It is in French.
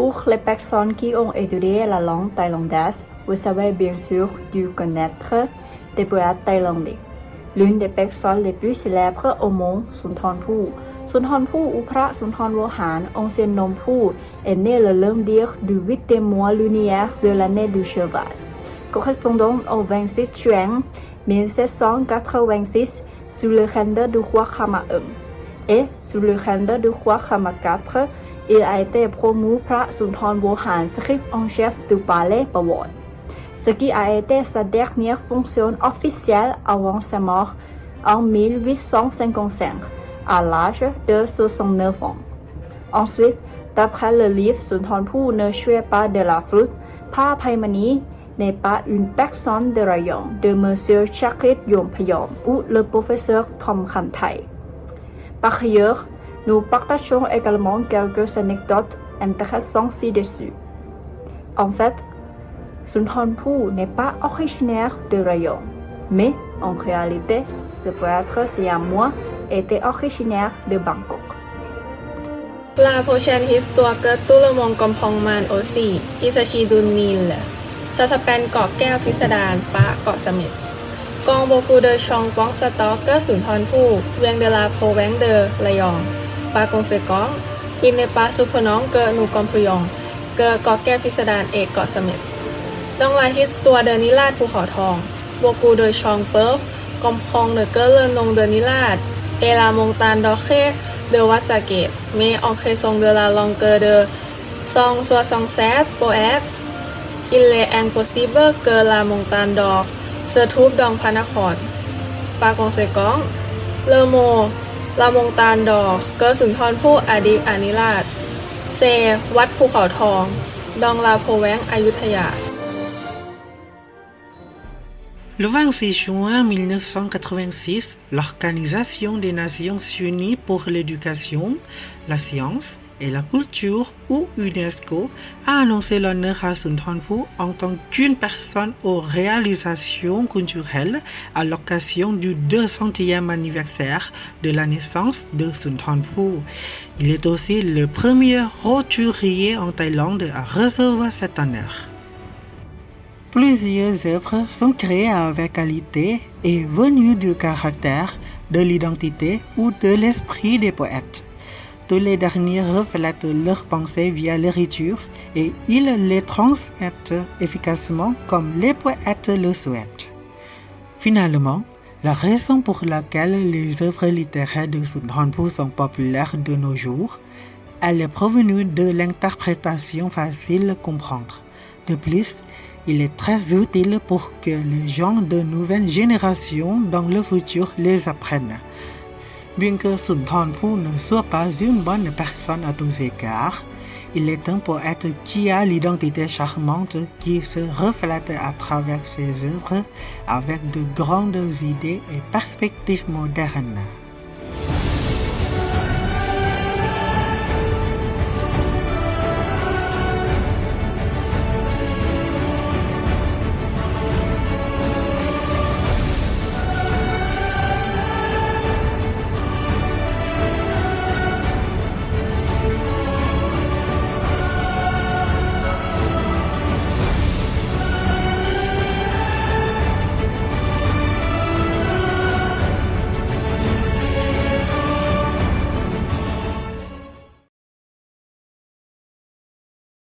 Pour les personnes qui ont étudié la langue thaïlandaise, vous savez bien sûr dû connaître des poètes thaïlandais. L'une des personnes les plus célèbres au monde, Sunthanphu. Sunthanphu ou Phra Sunthanvohan, ancien nom Phu, est né le lundi du 8e mois lunaire de l'année du cheval, correspondant au 26 juin 1786 sous le règne du roi Khama I. Et sous le règne du roi Khama IV, il a été promu Phra Sunthanvohan, scribe en chef du palais Pawon, ce qui a été sa dernière fonction officielle avant sa mort en 1855, à l'âge de 69 ans. Ensuite, d'après le livre Sunthanphu ne jouait pas de la flûte, Pa Paimani n'est pas une personne de rayon de Monsieur Chakrit Yompayom ou le professeur Tom Khanthai. Par ailleurs, nous partageons également quelques anecdotes intéressantes ci-dessus. En fait, Sunthanphu n'est pas originaire de rayon, mais en réalité, ce poète siamois était originaire de Bangkok. La prochaine histoire que tout le monde comprend aussi, il s'agit d'une île. Ça s'appelle เกาะแก้วพิสดารปะเกาะเสม็ด Quand beaucoup de gens pensent à que Sunthanphu vient de la province de Rayong, par conséquent, il n'est pas surprenant que nous comprenions que เกาะแก้วพิสดารest เกาะเสม็ด Dans la histoire de Nilad ภูเขาทอง beaucoup de gens peuvent comprendre que le nom de Nilad est la montagne d'orchid de Wasaket, mais en raison de la longueur de 167 poètes, il est impossible que la montagne d'or se trouve dans Panakhon. Par conséquent, le mot la montagne d'or que Sunthanphu a dit à Nilad, c'est Wat Phu Khao Thong dans la province Ayutthaya. Le 26 juin 1986, l'Organisation des Nations Unies pour l'éducation, la science et la culture, ou UNESCO, a annoncé l'honneur à Sunthanphu en tant qu'une personne aux réalisations culturelles à l'occasion du 200e anniversaire de la naissance de Sunthanphu. Il est aussi le premier roturier en Thaïlande à recevoir cet honneur. Plusieurs œuvres sont créées avec qualité et venues du caractère, de l'identité ou de l'esprit des poètes. Tous les derniers reflètent leurs pensées via l'écriture et ils les transmettent efficacement comme les poètes le souhaitent. Finalement, la raison pour laquelle les œuvres littéraires de Sunthanphu sont populaires de nos jours, elle est provenue de l'interprétation facile à comprendre. De plus, il est très utile pour que les gens de nouvelles générations dans le futur les apprennent. Bien que Sunthanphu ne soit pas une bonne personne à tous égards, il est un poète qui a l'identité charmante qui se reflète à travers ses œuvres avec de grandes idées et perspectives modernes.